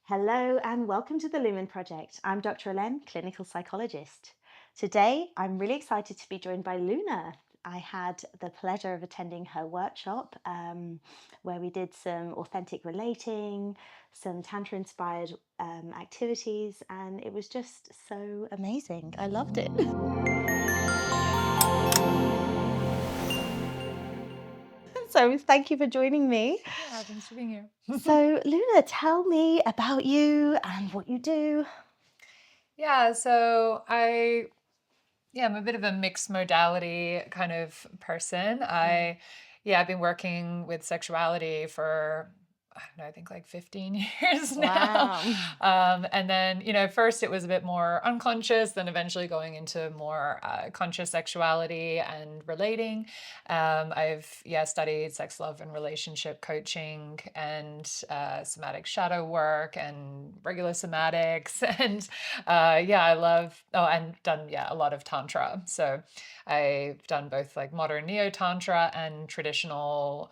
Hello and welcome to the Lumen Project. I'm Dr. Helene, clinical psychologist. Today, I'm really excited to be joined by Luna. I had the pleasure of attending her workshop where we did some authentic relating, some Tantra inspired activities, and it was just so amazing. I loved it. So, thank you for joining me. Yeah, thanks for being here. So, Luna, tell me about you and what you do. Yeah, so I'm a bit of a mixed modality kind of person. Mm. I've been working with sexuality for, I don't know, I think like 15 years now. Wow. And then, first it was a bit more unconscious, then eventually going into more conscious sexuality and relating. Studied sex, love, and relationship coaching and somatic shadow work and regular somatics. And I love, and done, a lot of Tantra. So I've done both like modern Neo Tantra and traditional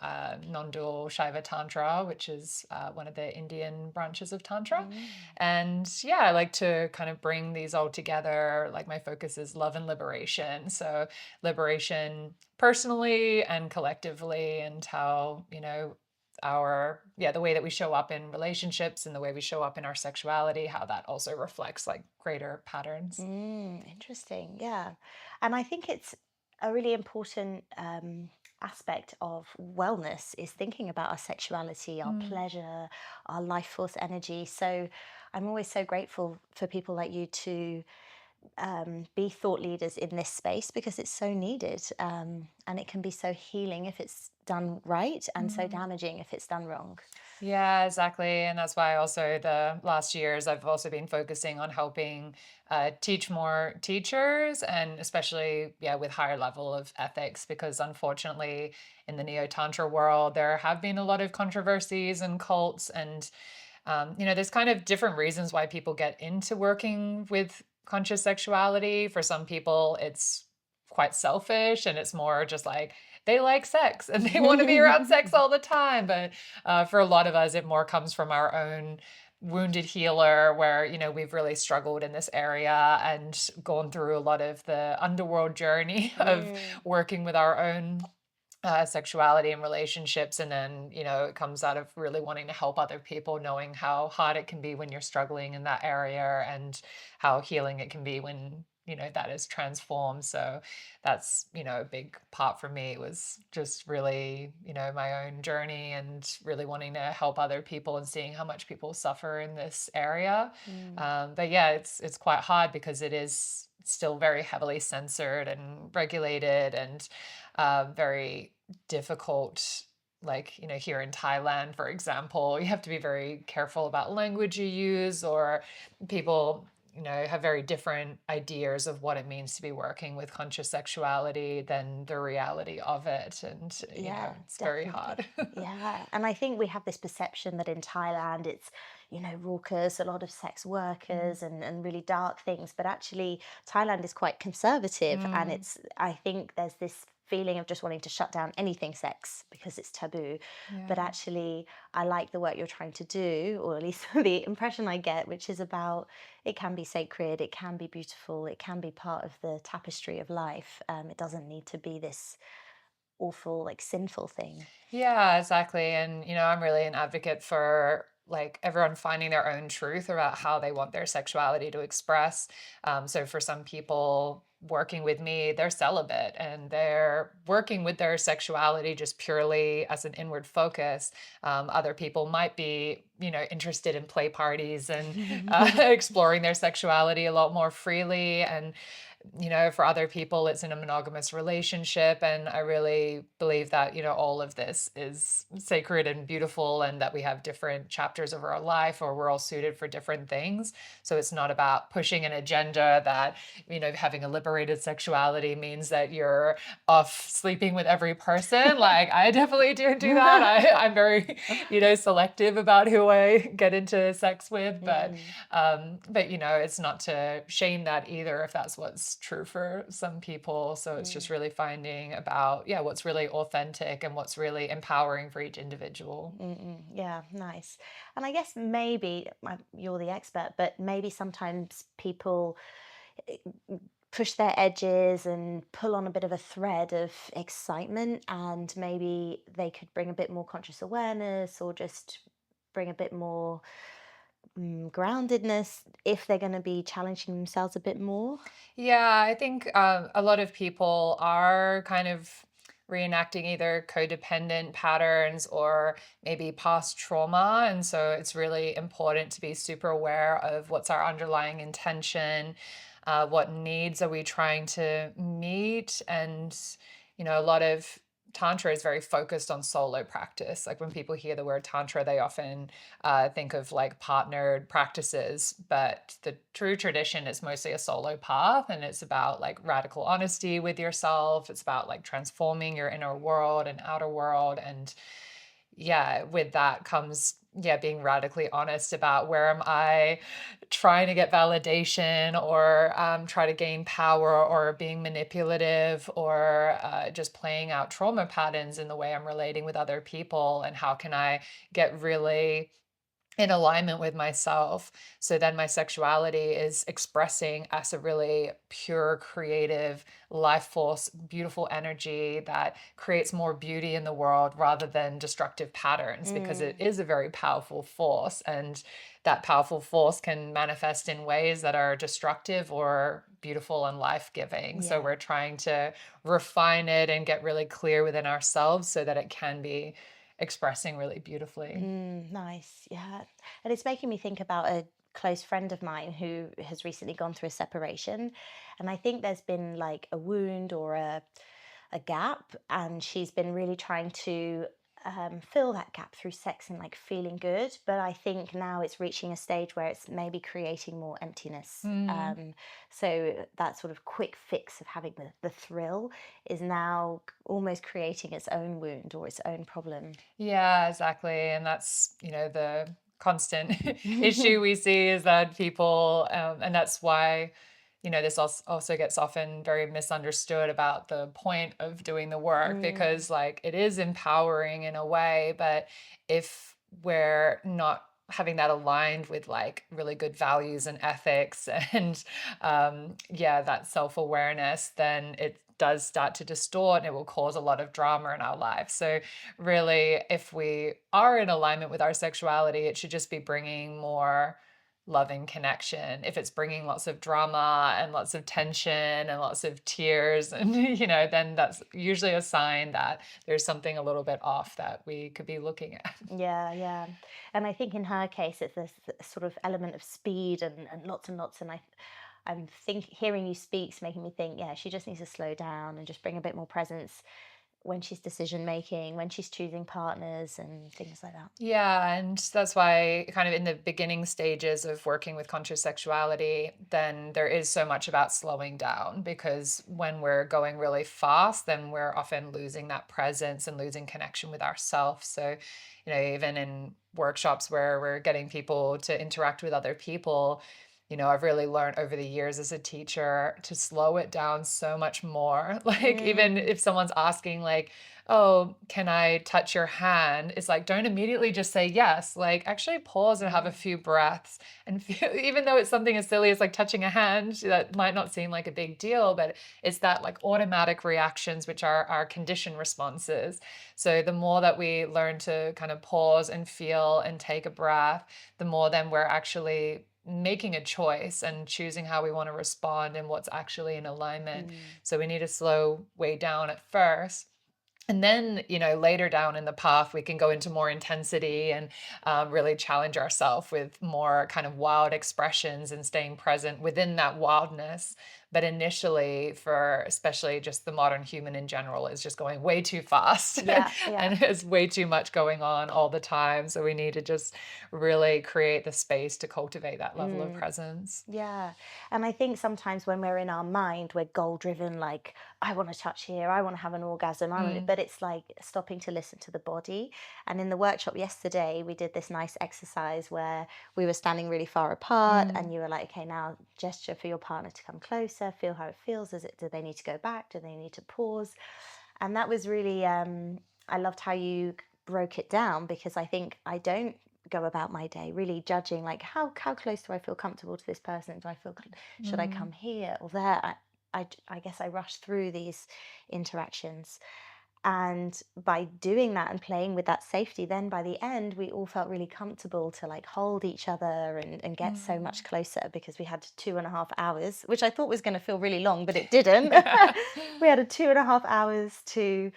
non-dual Shaiva Tantra, which is one of the Indian branches of Tantra. Mm. And I like to kind of bring these all together. Like my focus is love and liberation. So liberation personally and collectively, and how, the way that we show up in relationships and the way we show up in our sexuality, how that also reflects like greater patterns. Interesting. Yeah. And I think it's a really important aspect of wellness is thinking about our sexuality, our Mm. pleasure, our life force energy. So I'm always so grateful for people like you to be thought leaders in this space because it's so needed. And it can be so healing if it's done right and so Mm. damaging if it's done wrong. Yeah, exactly. And that's why also the last years I've also been focusing on helping teach more teachers, and especially, with higher level of ethics, because unfortunately in the Neo Tantra world, there have been a lot of controversies and cults. And, there's kind of different reasons why people get into working with conscious sexuality. For some people, it's quite selfish and it's more just like they like sex and they want to be around sex all the time. But for a lot of us, it more comes from our own wounded healer, where we've really struggled in this area and gone through a lot of the underworld journey of Mm. working with our own sexuality and relationships. And then it comes out of really wanting to help other people, knowing how hard it can be when you're struggling in that area, and how healing it can be when that is transformed. So that's a big part for me, was just really my own journey and really wanting to help other people and seeing how much people suffer in this area. Mm. But yeah, it's quite hard because it is still very heavily censored and regulated, and very difficult. Like, here in Thailand, for example, you have to be very careful about language you use, or people have very different ideas of what it means to be working with conscious sexuality than the reality of it. And Yeah, it's very definitely. hard. Yeah. And I think we have this perception that in Thailand it's, raucous, a lot of sex Mm. workers and really dark things. But actually, Thailand is quite conservative. And Mm. I think there's this feeling of just wanting to shut down anything sex because it's taboo. But Yeah. actually, I like the work you're trying to do, or at least the impression I get, which is about it can be sacred, it can be beautiful, it can be part of the tapestry of life. It doesn't need to be this awful, like sinful thing. Yeah, exactly. And, I'm really an advocate for like everyone finding their own truth about how they want their sexuality to express. So for some people working with me, they're celibate and they're working with their sexuality just purely as an inward focus. Other people might be, interested in play parties and exploring their sexuality a lot more freely. And for other people, it's in a monogamous relationship. And I really believe that, all of this is sacred and beautiful, and that we have different chapters of our life, or we're all suited for different things. So it's not about pushing an agenda that, having a liberated sexuality means that you're off sleeping with every person. Like I definitely don't do that. I'm very, selective about who I get into sex with, Mm, but it's not to shame that either if that's what's true for some people. So it's just mm, really finding about, yeah, what's really authentic and what's really empowering for each individual. yeah, nice. And I guess maybe you're the expert, but maybe sometimes people eh, push their edges and pull on a bit of a thread of excitement, and maybe they could bring a bit more conscious awareness or just bring a bit more groundedness if they're going to be challenging themselves a bit more. Yeah, I think a lot of people are kind of reenacting either codependent patterns or maybe past trauma. And so it's really important to be super aware of what's our underlying intention, what needs are we trying to meet. And, a lot of Tantra is very focused on solo practice. Like when people hear the word Tantra, they often think of like partnered practices, but the true tradition is mostly a solo path, and it's about like radical honesty with yourself. It's about like transforming your inner world and outer world. And yeah, with that comes, yeah, being radically honest about where am I trying to get validation or try to gain power or being manipulative or just playing out trauma patterns in the way I'm relating with other people, and how can I get really in alignment with myself. So then my sexuality is expressing as a really pure, creative, life force, beautiful energy that creates more beauty in the world rather than destructive patterns, because it Mm, is a very powerful force. And that powerful force can manifest in ways that are destructive or beautiful and life giving. So yeah. we're trying to refine it and get really clear within ourselves so that it can be expressing really beautifully. Nice. Yeah. And it's making me think about a close friend of mine who has recently gone through a separation. And I think there's been like a wound or a gap. And she's been really trying to fill that gap through sex and like feeling good. But I think now it's reaching a stage where it's maybe creating more emptiness. Mm. So that sort of quick fix of having the thrill is now almost creating its own wound or its own problem. Yeah, exactly. And that's, the constant issue we see is that people, and that's why, this also gets often very misunderstood about the point of doing the work, Mm, because like it is empowering in a way, but if we're not having that aligned with like really good values and ethics and yeah, that self-awareness, then it does start to distort and it will cause a lot of drama in our life. So really, if we are in alignment with our sexuality, it should just be bringing more loving connection. If it's bringing lots of drama and lots of tension and lots of tears, and then that's usually a sign that there's something a little bit off that we could be looking at. yeah, yeah. And I think in her case, it's this sort of element of speed and lots and lots. And I'm hearing you speak's making me think, yeah, she just needs to slow down and just bring a bit more presence when she's decision making, when she's choosing partners and things like that. Yeah, and that's why kind of in the beginning stages of working with conscious sexuality, then there is so much about slowing down, because when we're going really fast, then we're often losing that presence and losing connection with ourselves. So, even in workshops where we're getting people to interact with other people, I've really learned over the years as a teacher to slow it down so much more. Like, even Mm, if someone's asking, like, oh, can I touch your hand? It's like, don't immediately just say yes. Like, actually pause and have a mm, few breaths. And feel, even though it's something as silly as like touching a hand, that might not seem like a big deal, but it's that like automatic reactions, which are our conditioned responses. So the more that we learn to kind of pause and feel and take a breath, the more then we're actually making a choice and choosing how we want to respond and what's actually in alignment. mm, So we need to slow way down at first, and then, later down in the path, we can go into more intensity and really challenge ourselves with more kind of wild expressions and staying present within that wildness. But initially, for especially just the modern human in general, is just going way too fast Yeah, yeah. and there's way too much going on all the time. So we need to just really create the space to cultivate that level of Mm. presence. Yeah. And I think sometimes when we're in our mind, we're goal driven, like, I want to touch here, I want to have an orgasm, I want to, Mm, but it's like stopping to listen to the body. And in the workshop yesterday, we did this nice exercise where we were standing really far apart mm, and you were like, okay, now gesture for your partner to come closer, feel how it feels. Do they need to go back? Do they need to pause? And that was really, I loved how you broke it down because I think I don't go about my day really judging like how close do I feel comfortable to this person? Do I feel should I mm. come here or there? I guess I rush through these interactions. And by doing that and playing with that safety, then by the end, we all felt really comfortable to like hold each other and get so much Mm. closer because we had 2.5 hours, which I thought was going to feel really long, but it didn't. Yeah. We had a 2.5 hours to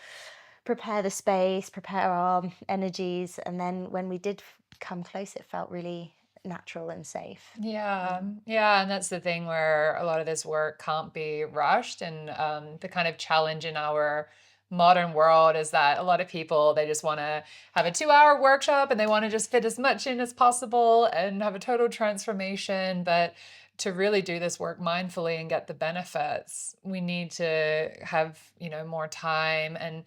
prepare the space, prepare our energies. And then when we did come close, it felt really natural and safe. Yeah, Mm. yeah, and that's the thing where a lot of this work can't be rushed, and the kind of challenge in our modern world is that a lot of people they just want to have a 2-hour workshop and they want to just fit as much in as possible and have a total transformation. But to really do this work mindfully and get the benefits, we need to have more time and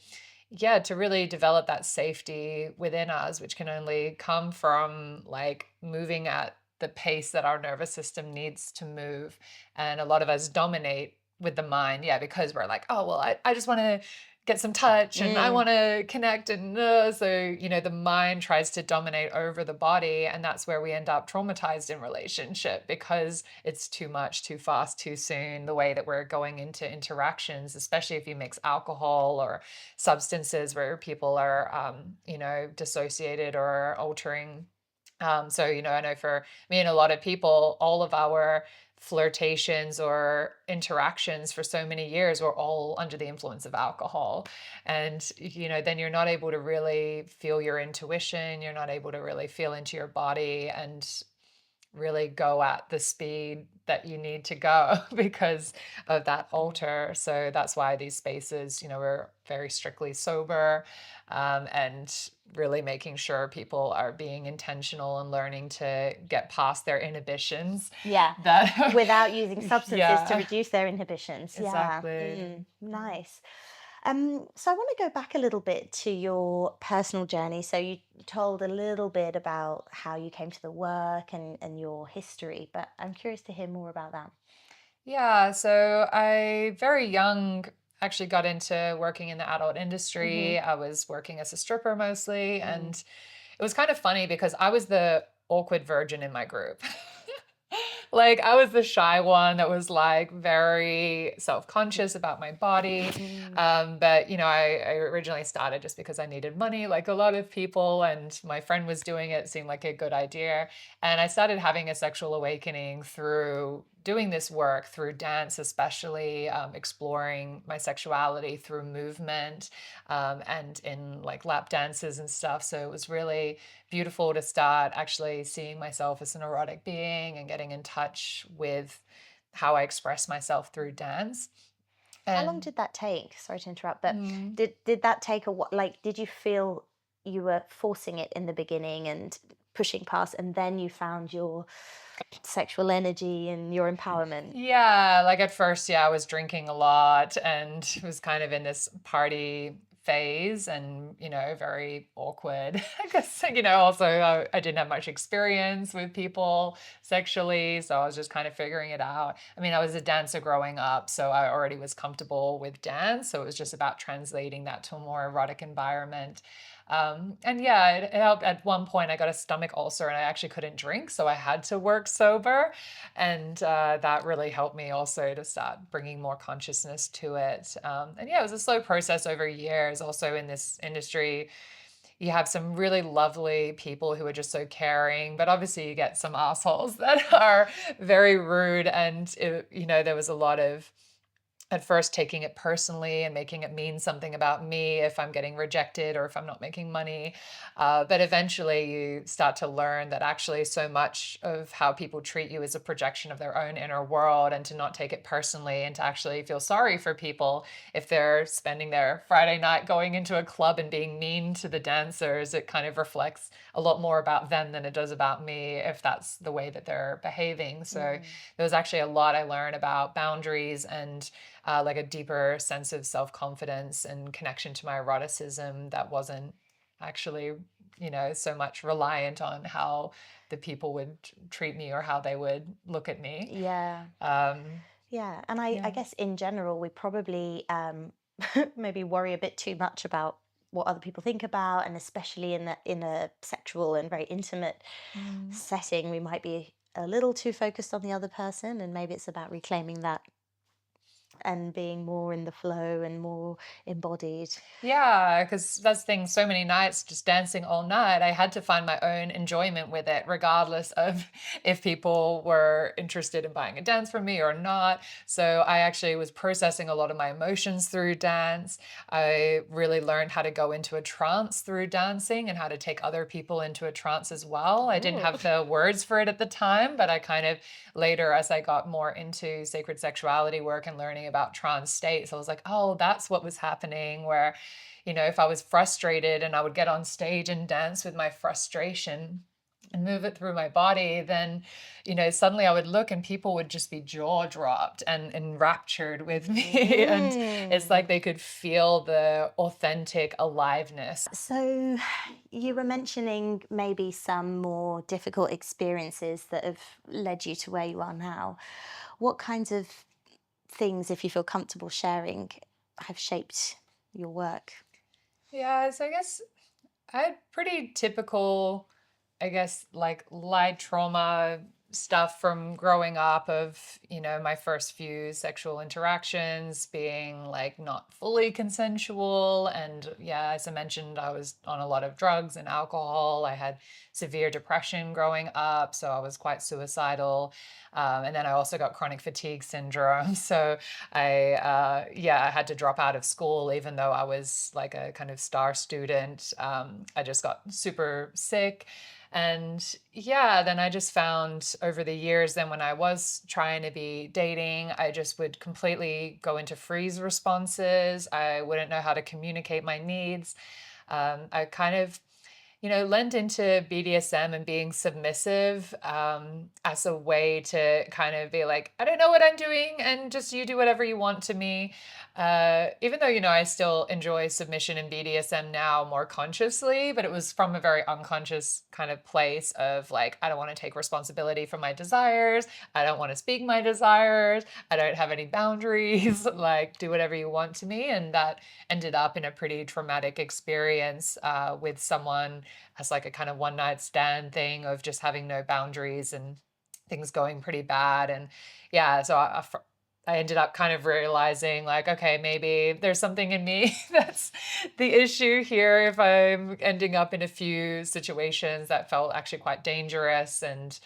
yeah, to really develop that safety within us, which can only come from like moving at the pace that our nervous system needs to move. And a lot of us dominate with the mind, yeah, because we're like, oh, well, I just want to get some touch and I Mm. want to connect. And so, the mind tries to dominate over the body. And that's where we end up traumatized in relationship because it's too much, too fast, too soon, the way that we're going into interactions, especially if you mix alcohol or substances where people are, dissociated or altering. So, I know for me and a lot of people, all of our flirtations or interactions for so many years were all under the influence of alcohol. And, then you're not able to really feel your intuition. You're not able to really feel into your body and really go at the speed that you need to go because of that alter. So that's why these spaces, we're very strictly sober, and really making sure people are being intentional and learning to get past their inhibitions. Yeah. That, Without using substances to yeah, reduce their inhibitions. Yeah. exactly. Nice. So I want to go back a little bit to your personal journey. So you told a little bit about how you came to the work and your history, but I'm curious to hear more about that. Yeah, so I very young actually got into working in the adult Mm-hmm. industry. I was working as a stripper mostly, Mm. and it was kind of funny because I was the awkward virgin in my group. Like I was the shy one that was like very self-conscious about my body. Mm. But I originally started just because I needed money, like a lot of people, and my friend was doing it, seemed like a good idea. And I started having a sexual awakening through doing this work, through dance, especially exploring my sexuality through movement, and in like lap dances and stuff. So it was really beautiful to start actually seeing myself as an erotic being and getting in touch with how I express myself through dance. How long And did that take? Sorry to interrupt, but mm, did that take a what? Like, did you feel you were forcing it in the beginning and pushing past, and then you found your sexual energy and your empowerment? yeah, like at first, yeah, I was drinking a lot and was kind of in this party phase and, very awkward. Because, also I didn't have much experience with people sexually. So I was just kind of figuring it out. I mean, I was a dancer growing up, so I already was comfortable with dance. So it was just about translating that to a more erotic environment. And yeah, it helped. At one point, I got a stomach ulcer and I actually couldn't drink. So I had to work sober. And that really helped me also to start bringing more consciousness to it. And yeah, it was a slow process over years. Also, in this industry, you have some really lovely people who are just so caring, but obviously, you get some assholes that are very rude. And, there was a lot of at first taking it personally and making it mean something about me if I'm getting rejected or if I'm not making money. But eventually you start to learn that actually so much of how people treat you is a projection of their own inner world, and to not take it personally and to actually feel sorry for people if they're spending their Friday night going into a club and being mean to the dancers. It kind of reflects a lot more about them than it does about me if that's the way that they're behaving. So Mm. there was actually a lot I learned about boundaries and like a deeper sense of self-confidence and connection to my eroticism that wasn't actually, so much reliant on how the people would treat me or how they would look at me. Yeah. Um, Yeah. And I yeah. guess in general, we probably maybe worry a bit too much about what other people think about, and especially in a sexual and very intimate Mm. setting, we might be a little too focused on the other person, and maybe it's about reclaiming that and being more in the flow and more embodied. Yeah, because that's the thing. So many nights just dancing all night, I had to find my own enjoyment with it, regardless of if people were interested in buying a dance from me or not. So I actually was processing a lot of my emotions through dance. I really learned how to go into a trance through dancing and how to take other people into a trance as well. I didn't Oh. have the words for it at the time, but I kind of later, as I got more into sacred sexuality work and learning about trance states, I was like, oh, that's what was happening. Where if I was frustrated and I would get on stage and dance with my frustration and move it through my body, then, suddenly I would look and people would just be jaw dropped and enraptured with me. And it's like Mm. they could feel the authentic aliveness. So, you were mentioning maybe some more difficult experiences that have led you to where you are now. What kinds of things, if you feel comfortable sharing, have shaped your work? Yeah, so I guess I had pretty typical, I guess, like light trauma stuff from growing up of, my first few sexual interactions being like not fully consensual. And yeah, as I mentioned, I was on a lot of drugs and alcohol. I had severe depression growing up, so I was quite suicidal. And then I also got chronic fatigue syndrome. So I had to drop out of school, even though I was like a kind of star student. I just got super sick. And yeah, then I just found over the years, then when I was trying to be dating, I just would completely go into freeze responses. I wouldn't know how to communicate my needs. I kind of lend into BDSM and being submissive as a way to kind of be like, I don't know what I'm doing, and just you do whatever you want to me. Even though, I still enjoy submission and BDSM now more consciously, but it was from a very unconscious kind of place of like, I don't want to take responsibility for my desires. I don't want to speak my desires. I don't have any boundaries. Like, do whatever you want to me. And that ended up in a pretty traumatic experience with someone as like a kind of one night stand thing of just having no boundaries and things going pretty bad. And yeah, so I ended up kind of realizing like, okay, maybe there's something in me that's the issue here if I'm ending up in a few situations that felt actually quite dangerous and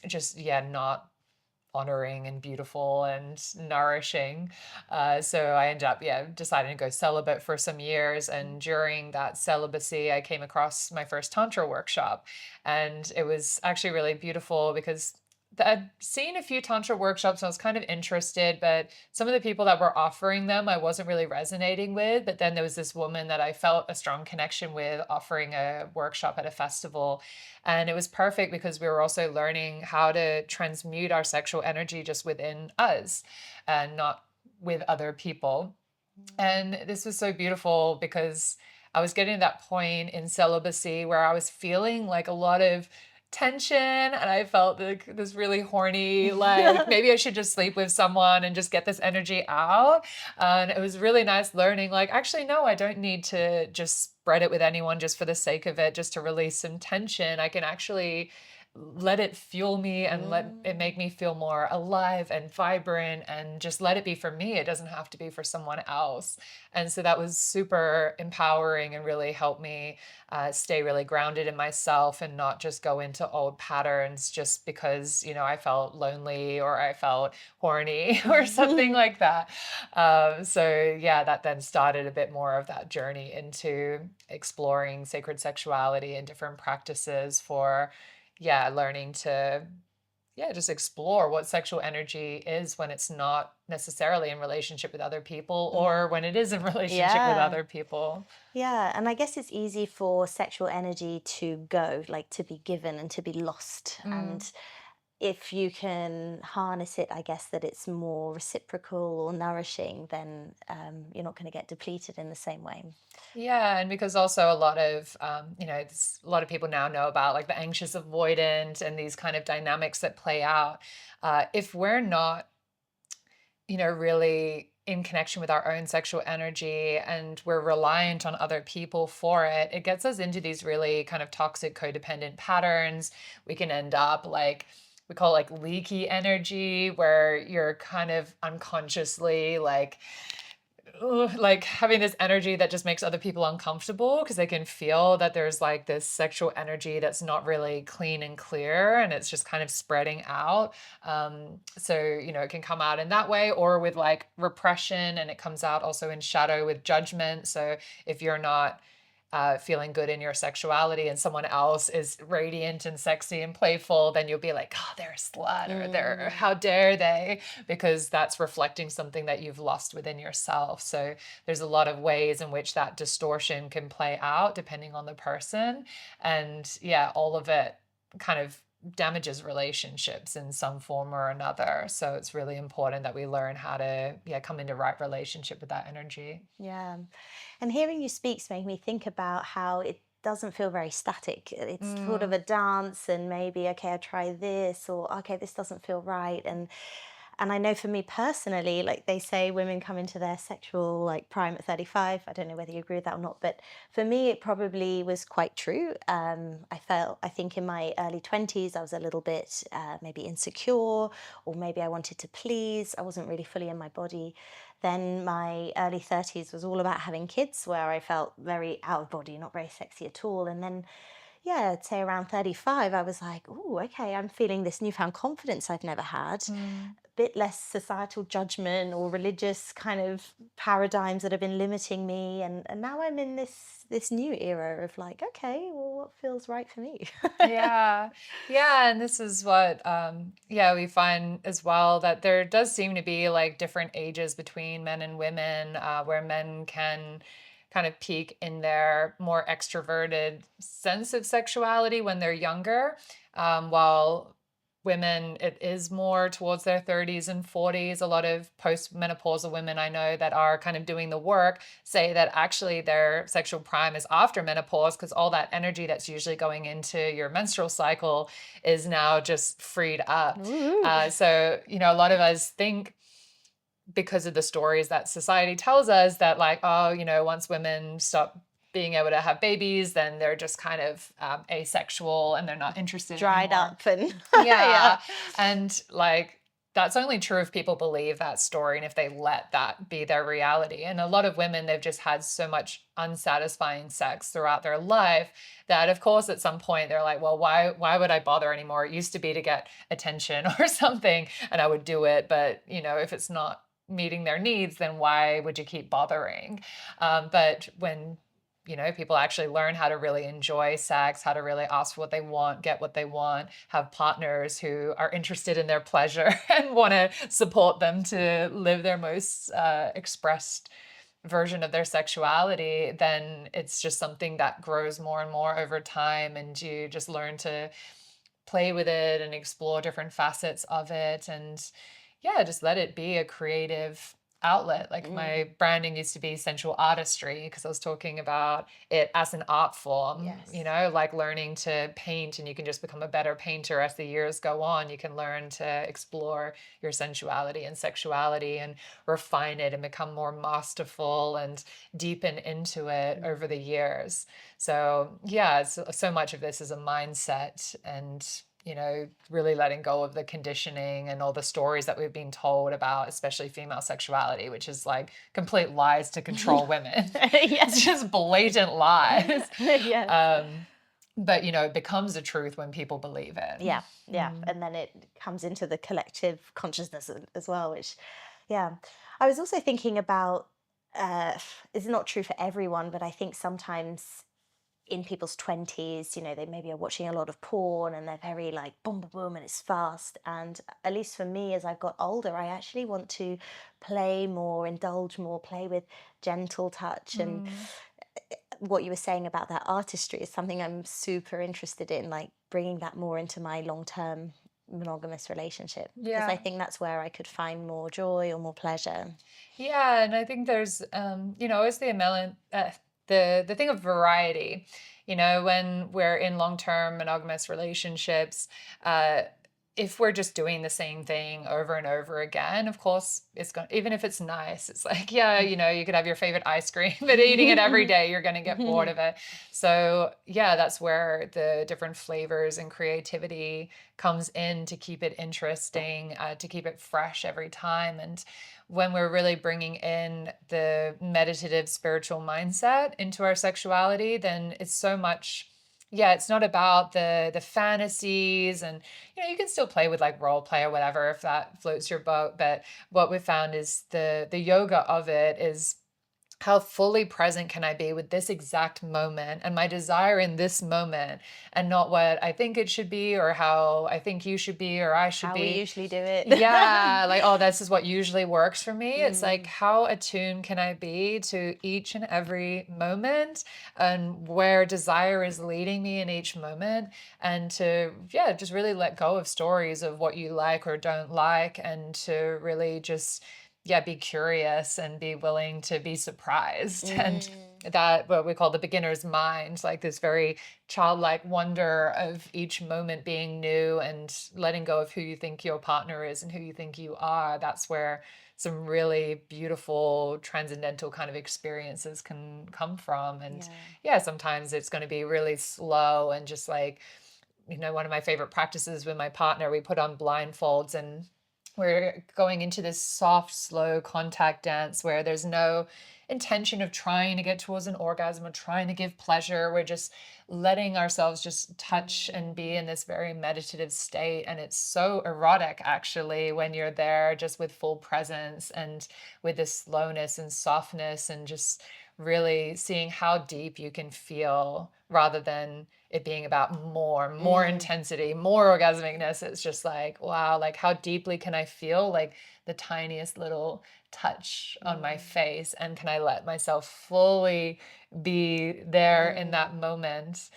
just, yeah, not honoring and beautiful and nourishing. So I ended up, yeah, deciding to go celibate for some years. And during that celibacy, I came across my first Tantra workshop. And it was actually really beautiful because I'd seen a few Tantra workshops and I was kind of interested, but some of the people that were offering them, I wasn't really resonating with. But then there was this woman that I felt a strong connection with offering a workshop at a festival. And it was perfect because we were also learning how to transmute our sexual energy just within us and not with other people. And this was so beautiful because I was getting to that point in celibacy where I was feeling like a lot of tension and I felt like this really horny, like maybe I should just sleep with someone and just get this energy out. And it was really nice learning, like, actually, no, I don't need to just spread it with anyone just for the sake of it, just to release some tension. I can actually let it fuel me and let it Mm. make me feel more alive and vibrant, and just let it be for me. It doesn't have to be for someone else. And so that was super empowering and really helped me stay really grounded in myself and not just go into old patterns just because, I felt lonely or I felt horny or something like that. So yeah, that then started a bit more of that journey into exploring sacred sexuality and different practices for, yeah, learning to, yeah, just explore what sexual energy is when it's not necessarily in relationship with other people, Mm. or when it is in relationship with Yeah. other people. Yeah, and I guess it's easy for sexual energy to go, like to be given and to be lost. And Mm. if you can harness it, I guess that it's more reciprocal or nourishing, then you're not going to get depleted in the same way. Yeah, and because also a lot of, a lot of people now know about like the anxious avoidant and these kind of dynamics that play out. If we're not, really in connection with our own sexual energy and we're reliant on other people for it, it gets us into these really kind of toxic codependent patterns. We can end up like, we call it like leaky energy, where you're kind of unconsciously like having this energy that just makes other people uncomfortable because they can feel that there's like this sexual energy that's not really clean and clear, and it's just kind of spreading out. So it can come out in that way, or with like repression, and it comes out also in shadow with judgment. So if you're not feeling good in your sexuality and someone else is radiant and sexy and playful, then you'll be like, oh, they're a slut, or they're, Mm, how dare they? Because that's reflecting something that you've lost within yourself. So there's a lot of ways in which that distortion can play out depending on the person. And yeah, all of it kind of damages relationships in some form or another. So it's really important that we learn how to, yeah, come into right relationship with that energy. yeah. And hearing you speaks make me think about how it doesn't feel very static. It's sort of Mm, a dance, and maybe, okay, I try this, or okay, this doesn't feel right. And I know for me personally, like they say women come into their sexual like prime at 35. I don't know whether you agree with that or not, but for me it probably was quite true. I think in my early 20s I was a little bit maybe insecure, or maybe I wanted to please. I wasn't really fully in my body. Then my early 30s was all about having kids, where I felt very out of body, not very sexy at all. And then, yeah, I'd say around 35, I was like, oh, okay, I'm feeling this newfound confidence I've never had, mm. bit less societal judgment or religious kind of paradigms that have been limiting me, and now I'm in this new era of like, okay, well, what feels right for me? Yeah. Yeah, and this is what yeah, we find as well that there does seem to be like different ages between men and women, where men can kind of peak in their more extroverted sense of sexuality when they're younger, while women, it is more towards their 30s and 40s. A lot of postmenopausal women I know that are kind of doing the work say that actually their sexual prime is after menopause, because all that energy that's usually going into your menstrual cycle is now just freed up. Ooh. So, a lot of us think, because of the stories that society tells us, that like, oh, once women stop being able to have babies, then they're just kind of asexual and they're not interested Dried anymore. up and yeah. Yeah. And like, that's only true if people believe that story and if they let that be their reality. And a lot of women, they've just had so much unsatisfying sex throughout their life that, of course, at some point they're like, well, why would I bother anymore? It used to be to get attention or something, and I would do it. But, if it's not meeting their needs, then why would you keep bothering? But when people actually learn how to really enjoy sex, how to really ask for what they want, get what they want, have partners who are interested in their pleasure and want to support them to live their most expressed version of their sexuality, then it's just something that grows more and more over time. And you just learn to play with it and explore different facets of it. And yeah, just let it be a creative outlet. Like Mm, my branding used to be sensual artistry, because I was talking about it as an art form, yes. like learning to paint, and you can just become a better painter as the years go on. You can learn to explore your sensuality and sexuality and refine it and become more masterful and deepen into it Mm, over the years. So yeah, so much of this is a mindset, and really letting go of the conditioning and all the stories that we've been told about, especially female sexuality, which is like complete lies to control women. It's Yes. just blatant lies. Yes. Um, but, it becomes a truth when people believe it. Yeah, yeah. Mm. And then it comes into the collective consciousness as well, which, yeah. I was also thinking about, uh, it's not true for everyone, but I think sometimes in people's 20s, they maybe are watching a lot of porn and they're very like boom, boom, boom, and it's fast. And at least for me, as I've got older, I actually want to play more, indulge more, play with gentle touch. And Mm. what you were saying about that artistry is something I'm super interested in, like bringing that more into my long term monogamous relationship, because I Yeah. think that's where I could find more joy or more pleasure. Yeah, and I think there's, always the thing of variety. When we're in long-term monogamous relationships, uh, if we're just doing the same thing over and over again, of course, it's going even if it's nice, it's like, yeah, you could have your favorite ice cream, but eating it every day, you're going to get bored of it. So, yeah, that's where the different flavors and creativity comes in to keep it interesting, to keep it fresh every time. And when we're really bringing in the meditative spiritual mindset into our sexuality, then it's so much, yeah, it's not about the fantasies. And you can still play with like role play or whatever if that floats your boat, but what we found is the yoga of it is how fully present can I be with this exact moment and my desire in this moment, and not what I think it should be or how I think you should be or I should How we be. usually do it. Yeah, like, oh, this is what usually works for me. It's like, Mm, how attuned can I be to each and every moment and where desire is leading me in each moment? And to, yeah, just really let go of stories of what you like or don't like, and to really just, yeah, be curious and be willing to be surprised. And mm, that, what we call the beginner's mind, like this very childlike wonder of each moment being new and letting go of who you think your partner is and who you think you are. That's where some really beautiful transcendental kind of experiences can come from. And yeah. yeah, sometimes it's going to be really slow and just like, one of my favorite practices with my partner, we put on blindfolds and we're going into this soft, slow contact dance where there's no intention of trying to get towards an orgasm or trying to give pleasure. We're just letting ourselves just touch and be Mm, in this very meditative state. And it's so erotic, actually, when you're there just with full presence and with this slowness and softness, and just really seeing how deep you can feel rather than it being about more mm, intensity, more orgasmicness. It's just like, wow, like how deeply can I feel like the tiniest little touch on my mm, face? And can I let myself fully be there in that mm, moment,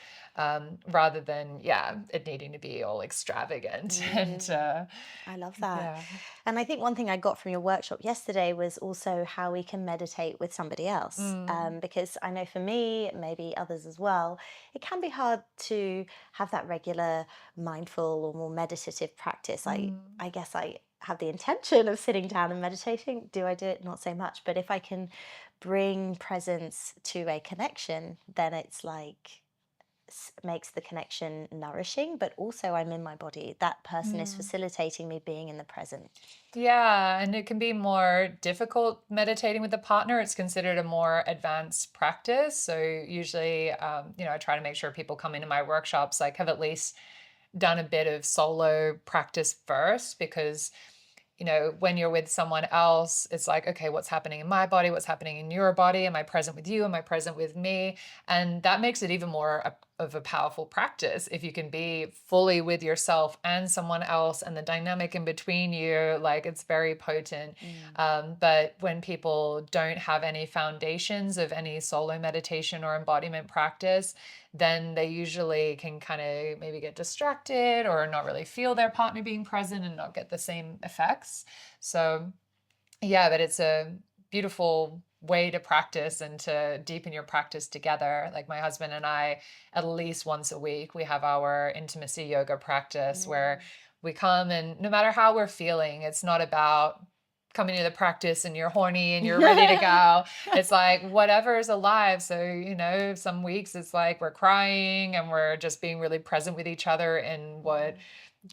rather than, yeah, it needing to be all extravagant. And mm. I love that. yeah. And I think one thing I got from your workshop yesterday was also how we can meditate with somebody else. Mm, Because I know for me, maybe others as well, it can be hard to have that regular mindful or more meditative practice. mm, I guess I have the intention of sitting down and meditating. Do I do it? Not so much. But if I can bring presence to a connection, then it's like makes the connection nourishing, but also I'm in my body. That person is mm. facilitating me being in the present. Yeah, and it can be more difficult meditating with a partner. It's considered a more advanced practice. So usually, I try to make sure people come into my workshops like have at least done a bit of solo practice first, because when you're with someone else, it's like, okay, what's happening in my body? What's happening in your body? Am I present with you? Am I present with me? And that makes it even more of a powerful practice if you can be fully with yourself and someone else, and the dynamic in between you, like it's very potent. Mm, But when people don't have any foundations of any solo meditation or embodiment practice, then they usually can kind of maybe get distracted or not really feel their partner being present and not get the same effects. So, yeah, but it's a beautiful way to practice and to deepen your practice together. Like my husband and I, at least once a week, we have our intimacy yoga practice where mm, we come, and no matter how we're feeling, it's not about coming to the practice and you're horny and you're ready to go. It's like whatever is alive. So, some weeks it's like we're crying and we're just being really present with each other in what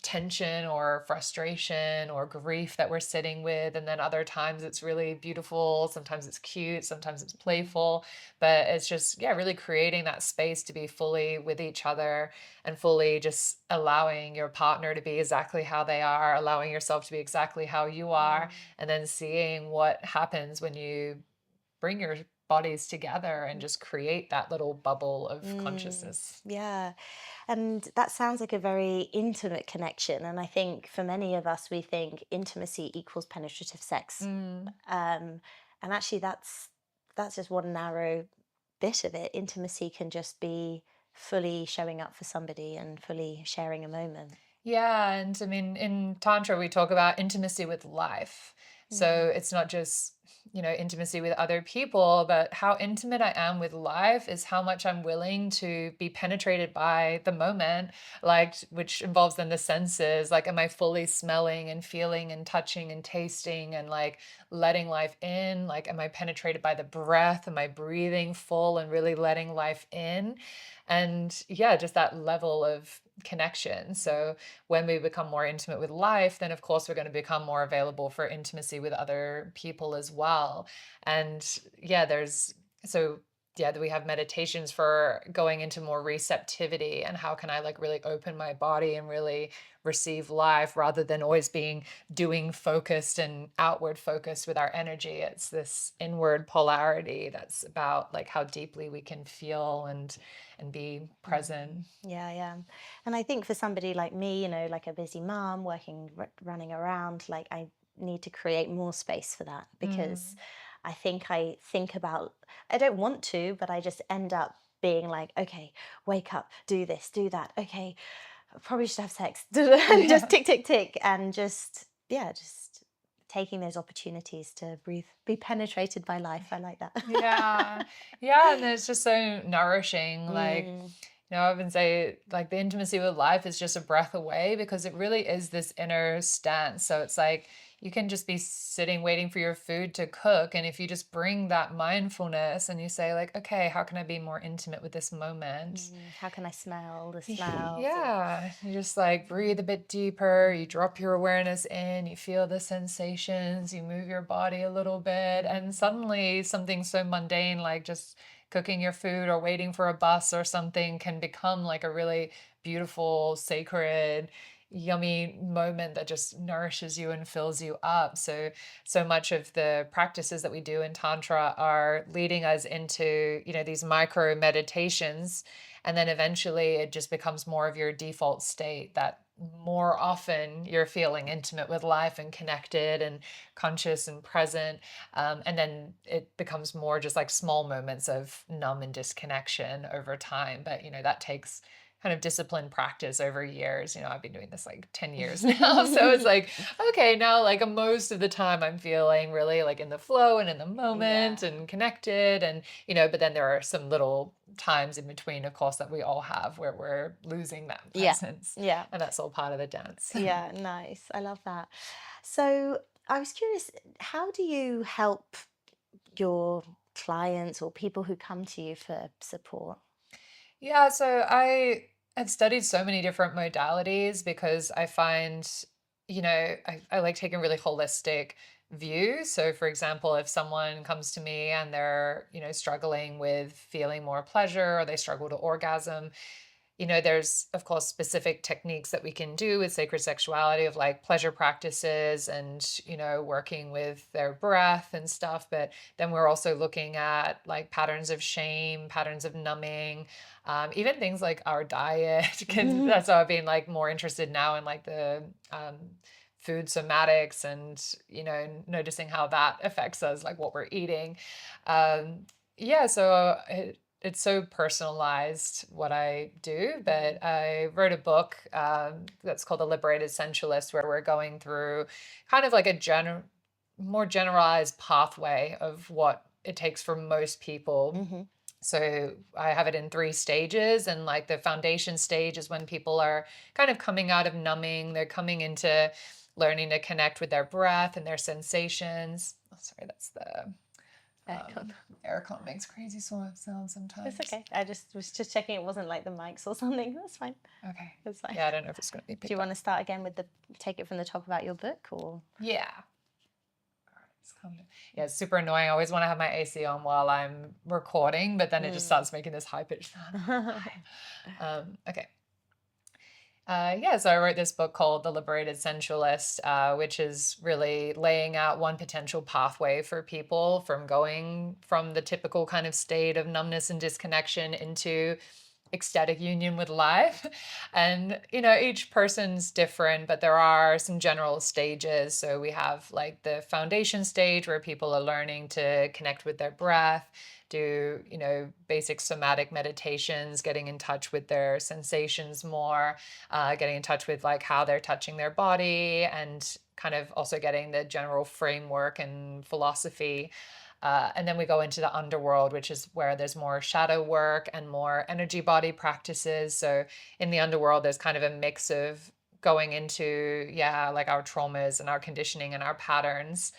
tension or frustration or grief that we're sitting with. And then other times it's really beautiful. Sometimes it's cute. Sometimes it's playful. But it's just, yeah, really creating that space to be fully with each other and fully just allowing your partner to be exactly how they are, allowing yourself to be exactly how you are, and then seeing what happens when you bring your bodies together and just create that little bubble of consciousness. Yeah. And that sounds like a very intimate connection. And I think for many of us, we think intimacy equals penetrative sex. Mm. Um, and actually, that's just one narrow bit of it. Intimacy can just be fully showing up for somebody and fully sharing a moment. Yeah, and I mean, in Tantra, we talk about intimacy with life. So Mm. it's not just, intimacy with other people, but how intimate I am with life is how much I'm willing to be penetrated by the moment, like, which involves then the senses. Like, am I fully smelling and feeling and touching and tasting and like letting life in? Like, am I penetrated by the breath? Am I breathing full and really letting life in? And yeah, just that level of connection. So when we become more intimate with life, then of course we're going to become more available for intimacy with other people as well. And yeah, so yeah, we have meditations for going into more receptivity and how can I like really open my body and really receive life rather than always being doing focused and outward focused with our energy. It's this inward polarity that's about like how deeply we can feel and be present. Yeah, yeah. And I think for somebody like me, like a busy mom working, running around, like I need to create more space for that because Mm. I think about, I don't want to, but I just end up being like, okay, wake up, do this, do that. Okay, I probably should have sex. And just Yeah. tick, tick, tick. And just, yeah, just taking those opportunities to breathe, be penetrated by life. I like that. Yeah. Yeah, and it's just so nourishing. Like, Mm, I often say like the intimacy with life is just a breath away because it really is this inner stance. So it's like you can just be sitting waiting for your food to cook. And if you just bring that mindfulness and you say, like, okay, how can I be more intimate with this moment? how can I smell the smells? And Yeah, you just like breathe a bit deeper, you drop your awareness in, you feel the sensations, you move your body a little bit, and suddenly something so mundane like just cooking your food or waiting for a bus or something can become like a really beautiful, sacred, yummy moment that just nourishes you and fills you up. So much of the practices that we do in Tantra are leading us into, these micro meditations, and then eventually it just becomes more of your default state that more often you're feeling intimate with life and connected and conscious and present. And then it becomes more just like small moments of numb and disconnection over time. But, that takes kind of disciplined practice over years. I've been doing this like 10 years now. So it's like, okay, now like most of the time I'm feeling really like in the flow and in the moment yeah, and connected. And, but then there are some little times in between, of course, that we all have where we're losing that yeah, presence. yeah, And that's all part of the dance. yeah. Nice. I love that. So I was curious, how do you help your clients or people who come to you for support? Yeah, so I have studied so many different modalities because I find, I like taking really holistic view. So for example, if someone comes to me and they're, struggling with feeling more pleasure or they struggle to orgasm, there's of course specific techniques that we can do with sacred sexuality of like pleasure practices and, working with their breath and stuff. But then we're also looking at like patterns of shame, patterns of numbing, even things like our diet, because that's why I've been like more interested now in like the food somatics and, noticing how that affects us, like what we're eating. Yeah, so it's so personalized what I do, Mm, but I wrote a book that's called The Liberated Sensualist, where we're going through kind of like a more generalized pathway of what it takes for most people. mhm, So I have it in 3 stages, and like the foundation stage is when people are kind of coming out of numbing, they're coming into learning to connect with their breath and their sensations. Oh, sorry, that's the Aircon. aircon makes crazy sounds It's sometimes. okay. I just was just checking it wasn't like the mics or something. That's fine. Okay. That's fine. Yeah, I don't know if it's going to be Do you picked want up. to start again with the take it from the top about your book or? Yeah. It's calm down. Yeah, it's super annoying. I always want to have my AC on while I'm recording, but then it just starts making this high pitched sound. Okay. Yeah, so I wrote this book called The Liberated Sensualist, which is really laying out one potential pathway for people from going from the typical kind of state of numbness and disconnection into ecstatic union with life. And, each person's different, but there are some general stages. So we have like the foundation stage where people are learning to connect with their breath, do, basic somatic meditations, getting in touch with their sensations more, getting in touch with like how they're touching their body, and kind of also getting the general framework and philosophy. And then we go into the underworld, which is where there's more shadow work and more energy body practices. So in the underworld, there's kind of a mix of going into, yeah, like our traumas and our conditioning and our patterns,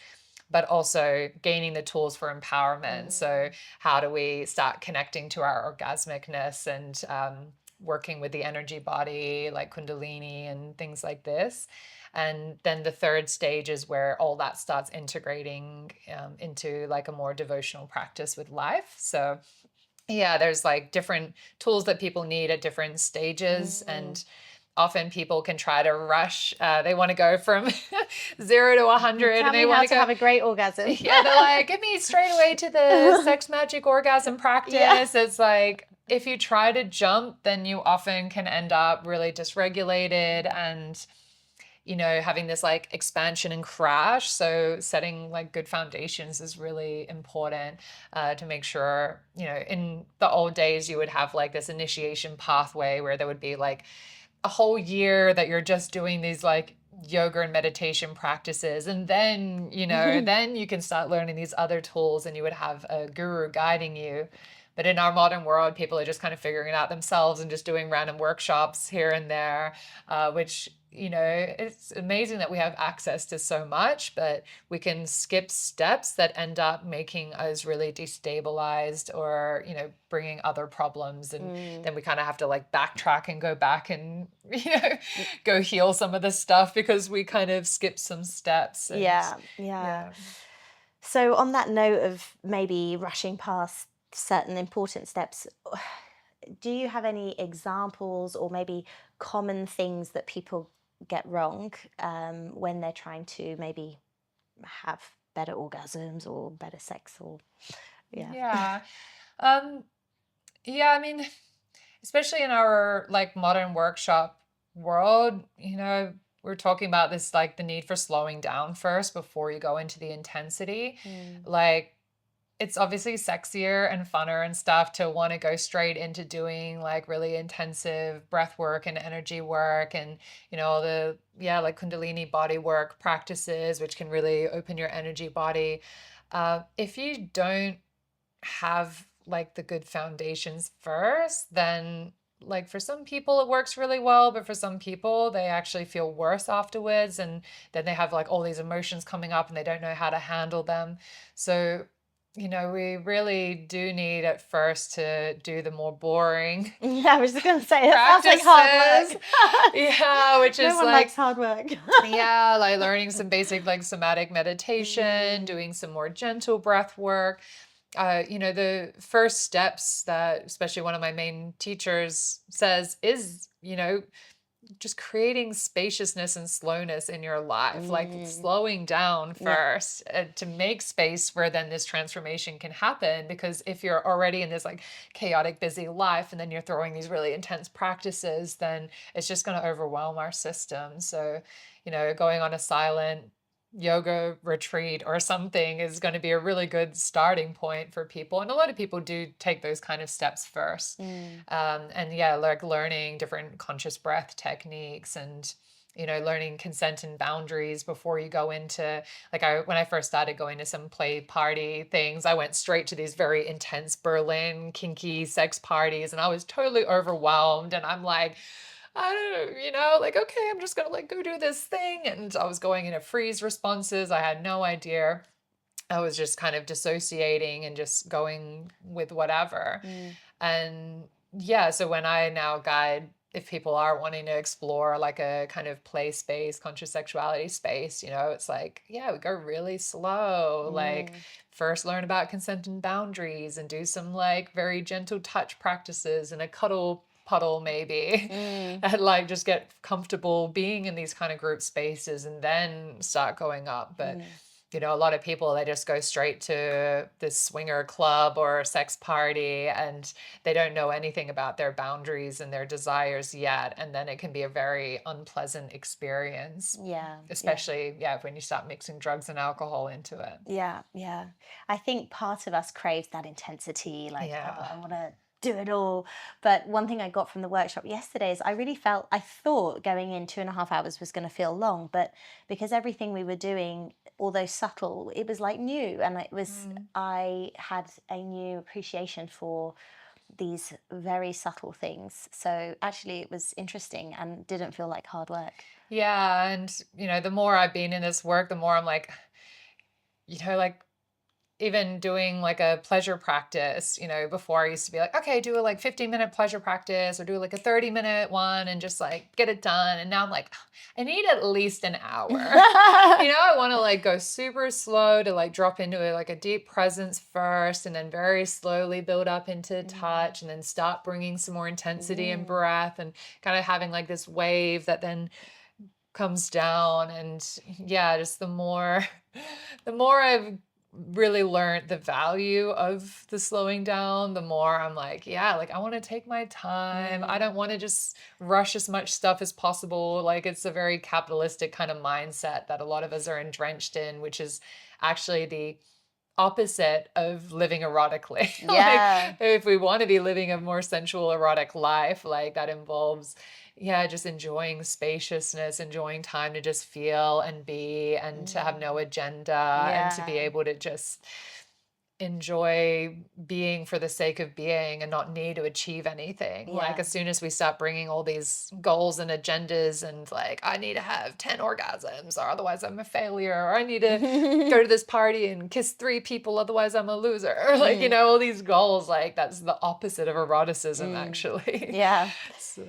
but also gaining the tools for empowerment. So how do we start connecting to our orgasmicness and working with the energy body, like Kundalini and things like this. And then the third stage is where all that starts integrating into like a more devotional practice with life. So yeah, there's like different tools that people need at different stages. And often people can try to rush. They want to go from 0 to 100 Tell and me they want how to to go. have a great orgasm. Yeah, they're like, get me straight away to the sex magic orgasm Yeah. practice. It's like, if you try to jump, then you often can end up really dysregulated and, having this like expansion and crash. So setting like good foundations is really important to make sure, in the old days, you would have like this initiation pathway where there would be like a whole year that you're just doing these like yoga and meditation practices, and then then you can start learning these other tools and you would have a guru guiding you. But in our modern world, people are just kind of figuring it out themselves and just doing random workshops here and there, which it's amazing that we have access to so much, but we can skip steps that end up making us really destabilized or bringing other problems. And then we kind of have to like backtrack and go back and go heal some of the stuff because we kind of skipped some steps. And Yeah. yeah. So on that note of maybe rushing past certain important steps, do you have any examples or maybe common things that people get wrong when they're trying to maybe have better orgasms or better sex or yeah. Yeah. Um, yeah, I mean, especially in our like modern workshop world, we're talking about this like the need for slowing down first before you go into the intensity. Like, it's obviously sexier and funner and stuff to want to go straight into doing like really intensive breath work and energy work and all the like Kundalini body work practices, which can really open your energy body. If you don't have like the good foundations first, then like for some people it works really well, but for some people they actually feel worse afterwards, and then they have like all these emotions coming up and they don't know how to handle them. So we really do need at first to do the more boring Yeah, I was just going to say, it sounds like practices. hard work. Yeah, which No is one like, likes hard work. yeah, like learning some basic like somatic meditation, doing some more gentle breath work. The first steps that especially one of my main teachers says is, just creating spaciousness and slowness in your life, like slowing down Yeah. first to make space where then this transformation can happen. Because if you're already in this like chaotic, busy life and then you're throwing these really intense practices, then it's just going to overwhelm our system. So, going on a silent yoga retreat or something is going to be a really good starting point for people. And a lot of people do take those kind of steps first. And yeah, like learning different conscious breath techniques and learning consent and boundaries before you go into like when I first started going to some play party things, I went straight to these very intense Berlin kinky sex parties and I was totally overwhelmed, and I'm like, I don't know, like, okay, I'm just gonna like go do this thing. And I was going into freeze responses. I had no idea. I was just kind of dissociating and just going with whatever. Mm, And yeah, so when I now guide, if people are wanting to explore like a kind of play space, conscious sexuality space, it's like, yeah, we go really slow. Like, mm, first learn about consent and boundaries and do some like very gentle touch practices and a cuddle puddle maybe mm, and like just get comfortable being in these kind of group spaces and then start going up. But mm. a lot of people, they just go straight to this swinger club or sex party and they don't know anything about their boundaries and their desires yet. And then it can be a very unpleasant experience, Yeah, yeah. especially, yeah, when you start mixing drugs and alcohol into it. Yeah, yeah. I think part of us craves that intensity, like, oh, Yeah. I want to do it all. But one thing I got from the workshop yesterday is I thought going in 2.5 hours was going to feel long, but because everything we were doing, although subtle, it was like new. And Mm. I had a new appreciation for these very subtle things. So actually, it was interesting and didn't feel like hard work. Yeah. And, the more I've been in this work, the more I'm like, like even doing like a pleasure practice, before I used to be like, okay, do a like 15-minute pleasure practice or do like a 30-minute one and just like get it done. And now I'm like, I need at least an hour. I want to like go super slow to like drop into it, like a deep presence first and then very slowly build up into Mm, touch and then start bringing some more intensity and mm, breath and kind of having like this wave that then comes down. And yeah, just the more I've really learned the value of the slowing down, the more I'm like, yeah, like I want to take my time. I mm. don't want to just rush as much stuff as possible. Like, it's a very capitalistic kind of mindset that a lot of us are entrenched in, which is actually the opposite of living erotically. Like, Yeah. if we want to be living a more sensual erotic life, like that involves, yeah, just enjoying spaciousness, enjoying time to just feel and be and to have no Mm. agenda and to be Yeah. able to just enjoy being for the sake of being and not need to achieve anything. Like, Yeah. as soon as we start bringing all these goals and agendas and like, I need to have 10 orgasms or otherwise I'm a failure, or I need to go to this party and kiss 3 people, otherwise I'm a loser. Like, Mm, all these goals, like that's the opposite of eroticism mm. actually. Yeah. So,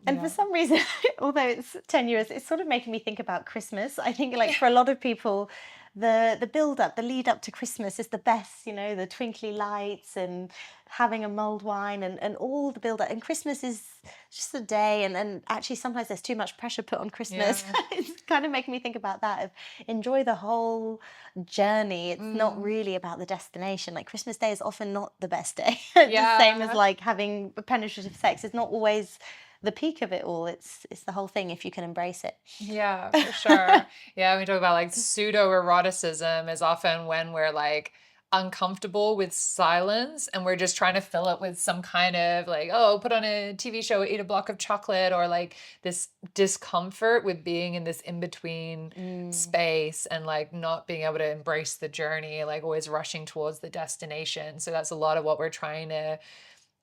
And for yeah. some reason, although it's tenuous, it's sort of making me think about Christmas. I think like for a lot of people, the build up, the lead up to Christmas is the best, the twinkly lights and having a mulled wine and all the build up. And Christmas is just a day and actually sometimes there's too much pressure put on Christmas. Yeah. It's kind of making me think about that of enjoy the whole journey. It's not Mm. really about the destination. Like Christmas Day is often not the best day. The same as Yeah. like having penetrative sex. It's not always the peak of it all. It's the whole thing if you can embrace it. Yeah, for sure. Yeah, we talk about like pseudo eroticism is often when we're like uncomfortable with silence and we're just trying to fill it with some kind of like, oh, put on a TV show, eat a block of chocolate, or like this discomfort with being in this in between Mm. space and like not being able to embrace the journey, like always rushing towards the destination. So that's a lot of what we're trying to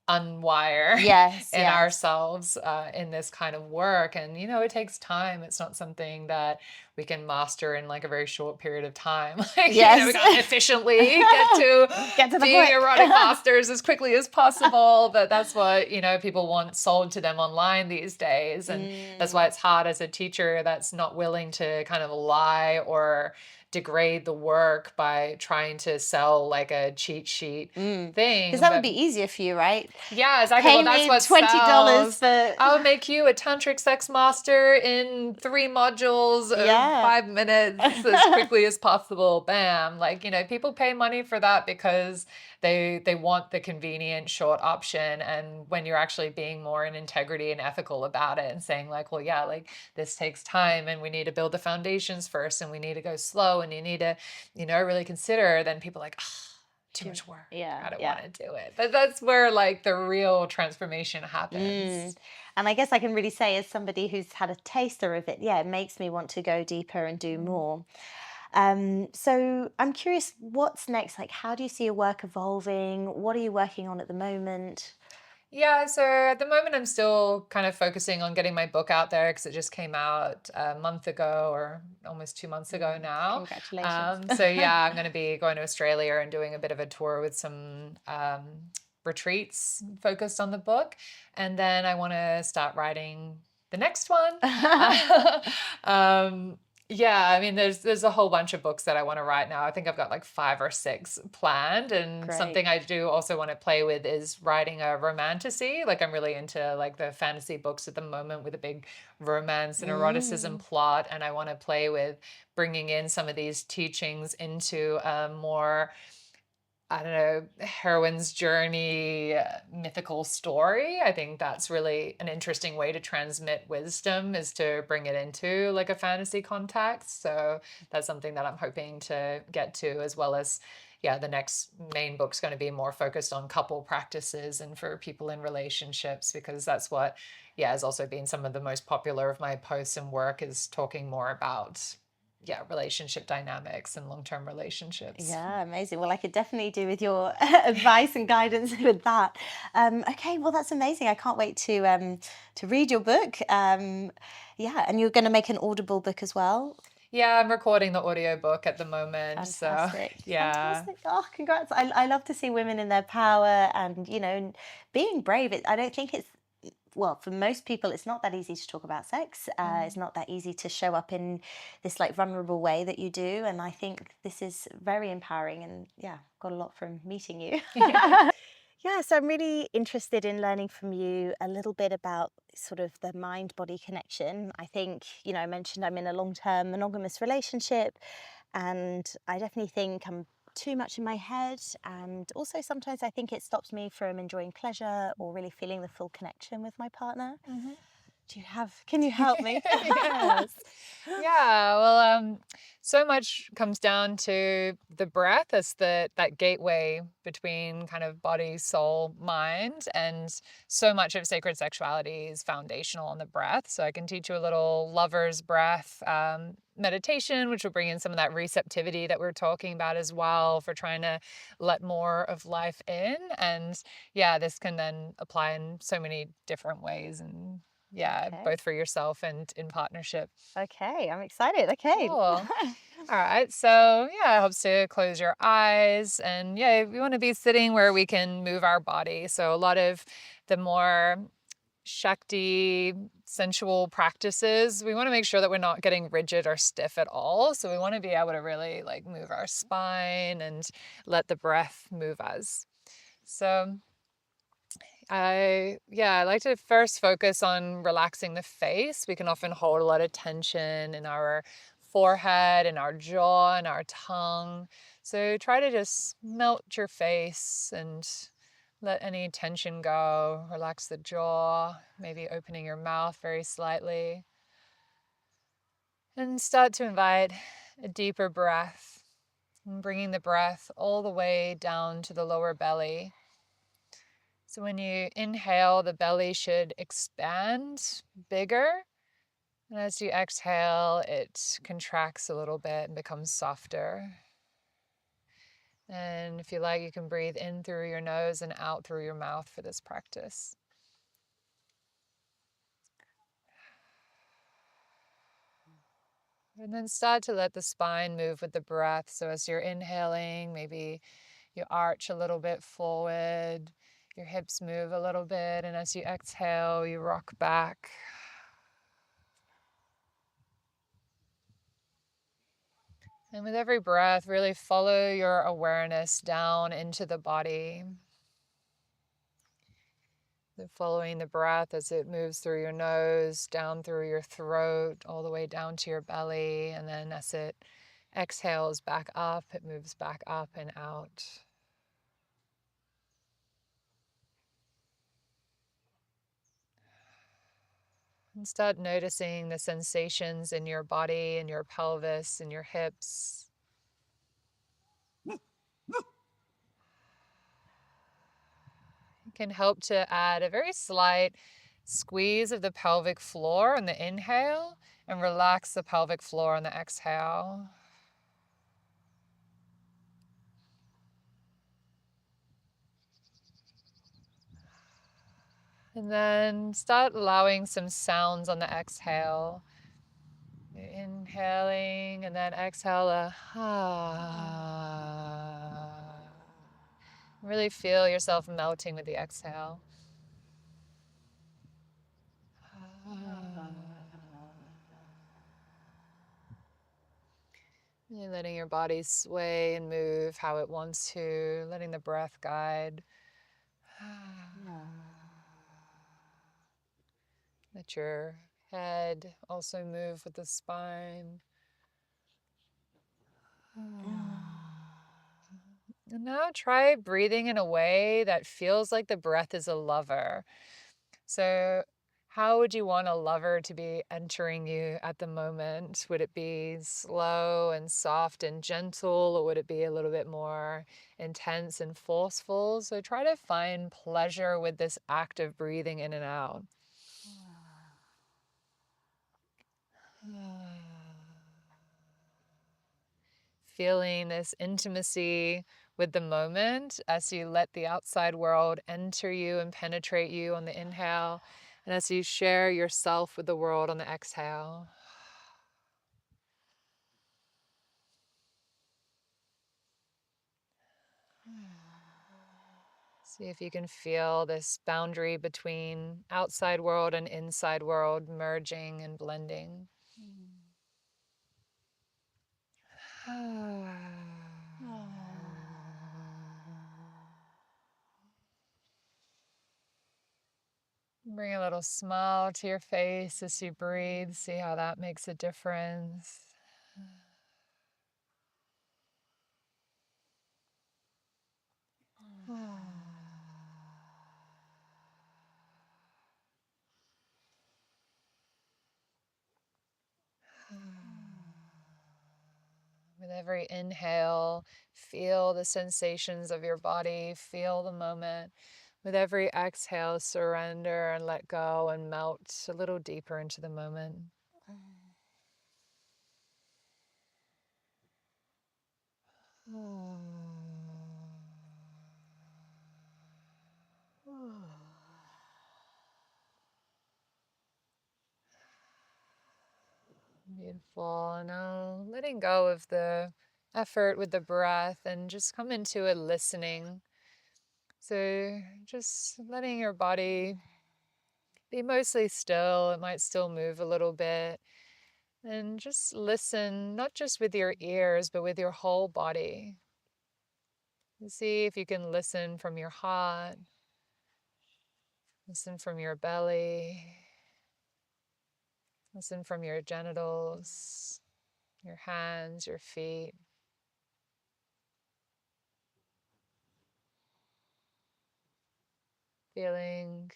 unwire Yes, in yes. ourselves in this kind of work. And it takes time. It's not something that we can master in like a very short period of time. Like, we Yes. gotta efficiently get to Get to the being erotic point. masters as quickly as possible. But that's what people want sold to them online these days. And that's why Mm. it's hard as a teacher that's not willing to kind of lie or degrade the work by trying to sell like a cheat sheet Mm. Because thing. that would But be easier for you, right? yeah, exactly. Pay Well, that's me what $20 sells. for I'll make you a tantric sex master in 3 modules of yeah. 5 minutes as quickly as possible. Bam. Like, people pay money for that because they want the convenient short option. And when you're actually being more in integrity and ethical about it and saying like, well, yeah, like this takes time and we need to build the foundations first and we need to go slow and you need to, really consider, then people are like, too Too- much work. Yeah, I don't want yeah. to do it. But that's where like the real transformation Mm. happens. And I guess I can really say, as somebody who's had a taster of it, yeah, it makes me want to go deeper and do Mm. more. So I'm curious, what's next? Like, how do you see your work evolving? What are you working on at the moment? Yeah, so at the moment, I'm still kind of focusing on getting my book out there because it just came out a month ago or almost 2 months ago now. Congratulations. So yeah, I'm going to be going to Australia and doing a bit of a tour with some retreats focused on the book, and then I want to start writing the next one. um, yeah, I mean, there's a whole bunch of books that I want to write now. I think I've got like 5 or 6 planned, and Great. something I do also want to play with is writing a romantasy. Like I'm really into like the fantasy books at the moment with a big romance and eroticism Mm. plot, and I want to play with bringing in some of these teachings into a more, I don't know, heroine's journey, mythical story. I think that's really an interesting way to transmit wisdom is to bring it into like a fantasy context. So that's something that I'm hoping to get to, as well as, yeah, the next main book's going to be more focused on couple practices and for people in relationships, because that's what, yeah, has also been some of the most popular of my posts and work is talking more about, yeah, relationship dynamics and long-term relationships. Yeah, amazing. Well, I could definitely do with your advice and guidance with that. Okay, well, that's amazing. I can't wait to read your book. Yeah, and you're going to make an Audible book as well. Yeah, I'm recording the audiobook at the moment. So, Fantastic, yeah. fantastic. Oh, congrats. I love to see women in their power and, being brave. I don't think it's, well, for most people, it's not that easy to talk about sex. It's Mm. not that easy to show up in this like vulnerable way that you do. And I think this is very empowering. And yeah, got a lot from meeting you. Yeah, so I'm really interested in learning from you a little bit about sort of the mind body connection. I think, I mentioned I'm in a long term monogamous relationship, and I definitely think I'm too much in my head. And also, sometimes I think it stops me from enjoying pleasure or really feeling the full connection with my partner. Mhm. Can you help me? Yes. Yeah, well, so much comes down to the breath as that gateway between kind of body, soul, mind, and so much of sacred sexuality is foundational on the breath. So I can teach you a little lover's breath meditation, which will bring in some of that receptivity that we're talking about as well for trying to let more of life in. And yeah, this can then apply in so many different ways, and yeah, Okay. both for yourself and in partnership. Okay, I'm excited. Okay. Cool. All right. So, yeah, it helps to close your eyes. And yeah, we want to be sitting where we can move our body. So, a lot of the more Shakti sensual practices, we want to make sure that we're not getting rigid or stiff at all. So, we want to be able to really like move our spine and let the breath move us. So, I like to first focus on relaxing the face. We can often hold a lot of tension in our forehead and our jaw and our tongue. So try to just melt your face and let any tension go. Relax the jaw, maybe opening your mouth very slightly. And start to invite a deeper breath, and bringing the breath all the way down to the lower belly. So when you inhale, the belly should expand bigger. And as you exhale, it contracts a little bit and becomes softer. And if you like, you can breathe in through your nose and out through your mouth for this practice. And then start to let the spine move with the breath. So as you're inhaling, maybe you arch a little bit forward, your hips move a little bit. And as you exhale, you rock back. And with every breath, really follow your awareness down into the body. So following the breath as it moves through your nose, down through your throat, all the way down to your belly. And then as it exhales back up, it moves back up and out. And start noticing the sensations in your body, in your pelvis, in your hips. It can help to add a very slight squeeze of the pelvic floor on the inhale and relax the pelvic floor on the exhale. And then start allowing some sounds on the exhale. You're inhaling and then exhale a ah. Really feel yourself melting with the exhale. You're letting your body sway and move how it wants to, letting the breath guide. Let your head also move with the spine. And now try breathing in a way that feels like the breath is a lover. So, how would you want a lover to be entering you at the moment? Would it be slow and soft and gentle, or would it be a little bit more intense and forceful? So, try to find pleasure with this act of breathing in and out. Feeling this intimacy with the moment as you let the outside world enter you and penetrate you on the inhale, and as you share yourself with the world on the exhale. See if you can feel this boundary between outside world and inside world merging and blending. Bring a little smile to your face as you breathe. See how that makes a difference. With every inhale, feel the sensations of your body, feel the moment. With every exhale, surrender and let go and melt a little deeper into the moment. Beautiful. And now letting go of the effort with the breath and just come into a listening. So just letting your body be mostly still. It might still move a little bit. And just listen, not just with your ears, but with your whole body. And see if you can listen from your heart, listen from your belly, listen from your genitals, your hands, your feet. Feeling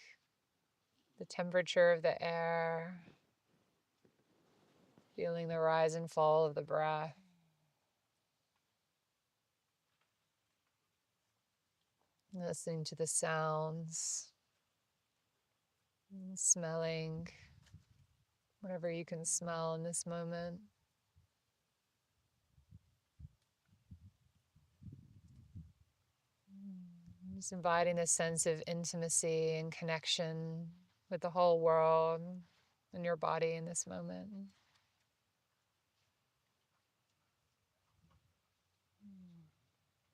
the temperature of the air, feeling the rise and fall of the breath, listening to the sounds, and smelling whatever you can smell in this moment. Just inviting a sense of intimacy and connection with the whole world and your body in this moment.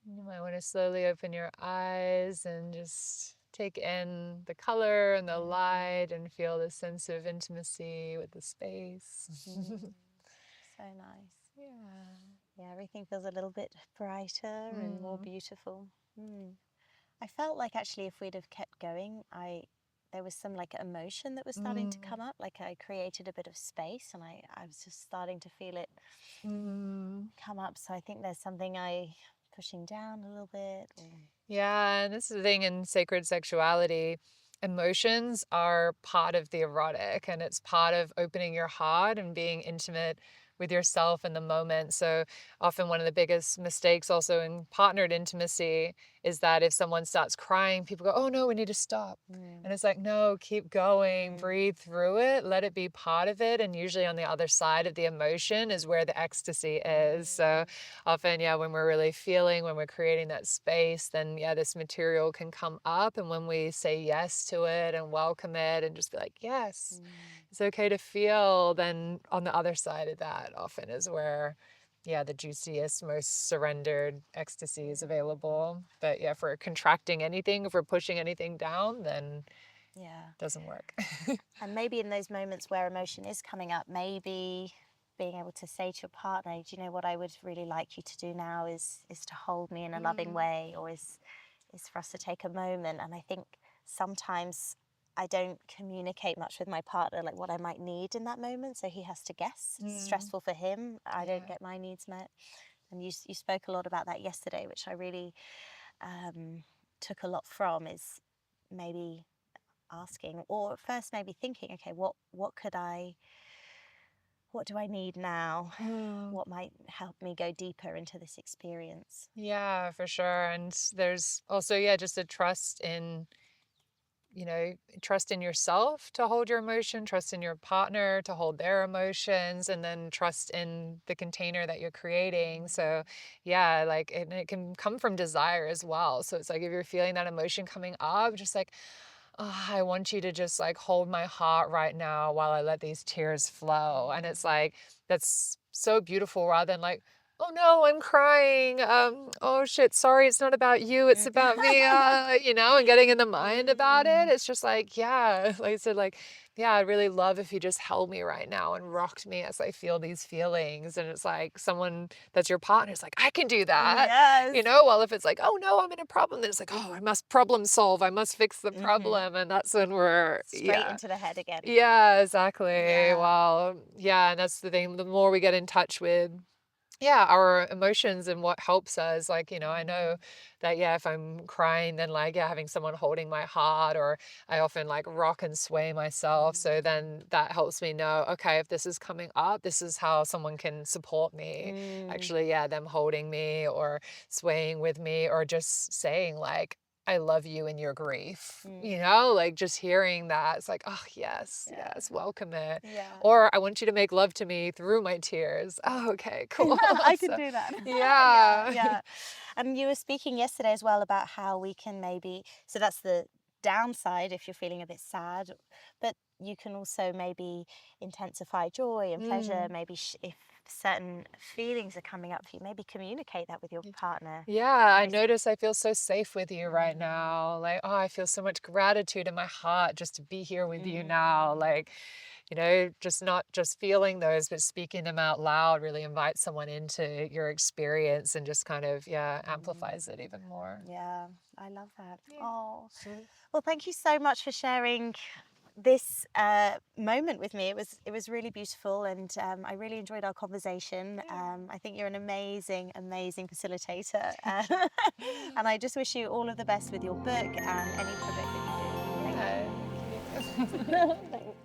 You might want to slowly open your eyes and just take in the color and the light and feel the sense of intimacy with the space. So nice. Yeah. Yeah, everything feels a little bit brighter and more beautiful. I felt like actually if we'd have kept going, there was some like emotion that was starting to come up. Like I created a bit of space and I was just starting to feel it come up. So I think there's something I pushing down a little bit. Yeah, and this is the thing in sacred sexuality. Emotions are part of the erotic, and it's part of opening your heart and being intimate with yourself in the moment. So often one of the biggest mistakes also in partnered intimacy is that if someone starts crying, people go, oh no, we need to stop. Mm, And it's like, no, keep going, mm, breathe through it, let it be part of it. And usually on the other side of the emotion is where the ecstasy is. So mm, often, yeah, when we're really feeling, when we're creating that space, then yeah, this material can come up. And when we say yes to it and welcome it and just be like, yes, mm, it's okay to feel, then on the other side of that often is where, yeah, the juiciest, most surrendered ecstasy is mm. available. But yeah, if we're contracting anything, if we're pushing anything down, then Yeah. it doesn't work. And maybe in those moments where emotion is coming up, maybe being able to say to your partner, do you know what I would really like you to do now is to hold me in a loving Mm, way, or is for us to take a moment. And I think sometimes I don't communicate much with my partner, like what I might need in that moment. So he has to guess. It's mm, stressful for him. I don't yeah. get my needs met. And you spoke a lot about that yesterday, which I really took a lot from, is maybe asking, or first maybe thinking, okay, what do I need now? Mm. What might help me go deeper into this experience? Yeah, for sure. And there's also, yeah, just a trust in, trust in yourself to hold your emotion, trust in your partner to hold their emotions, and then trust in the container that you're creating. So, yeah, like, and it can come from desire as well. So it's like if you're feeling that emotion coming up, just like, oh, I want you to just like hold my heart right now while I let these tears flow. And it's Mm, like, that's so beautiful rather than like, oh no, I'm crying. Oh shit, sorry, it's not about you, it's mm. about me, and getting in the mind about it. Mm, It's just like, yeah, like I said, like, yeah, I'd really love if you just held me right now and rocked me as I feel these feelings. And it's like someone that's your partner is like, I can do that. yes. Well, if it's like, oh no, I'm in a problem, then it's like, oh, I must problem solve. I must fix the Hmm. problem. And that's when we're, Straight yeah. into the head again. Yeah, exactly. Yeah. Well, yeah. And that's the thing. The more we get in touch with, yeah, our emotions and what helps us, like, I know Mm, that, yeah, if I'm crying, then like, yeah, having someone holding my heart, or I often like rock and sway myself. So mm, then that helps me know, okay, if this is coming up, this is how someone can support me. mm, Actually, yeah, them holding me or swaying with me, or just saying like, I love you in your grief, mm. like just hearing that, it's like, oh, yes, Yeah. yes, welcome it. Yeah. Or I want you to make love to me through my tears. Oh, okay, cool. I can So, do that. Yeah, yeah. yeah. And you were speaking yesterday as well about how we can maybe, so that's the downside if you're feeling a bit sad, but you can also maybe intensify joy and pleasure. Mm. Maybe if certain feelings are coming up for you, maybe communicate that with your partner. Yeah, I Very, notice I feel so safe with you right mm, now. Like, oh, I feel so much gratitude in my heart just to be here with you now. mm, Like, just not just feeling those, but speaking them out loud really invites someone into your experience and just kind of, yeah, mm. amplifies it even more. Yeah, I love that. Yeah. Oh, So, well, thank you so much for sharing this moment with me. It was really beautiful, and I really enjoyed our conversation. yeah. I think you're an amazing, amazing facilitator, Thank you. and I just wish you all of the best with your book and any project that you do. Thank Yeah, you. thank you. Thanks.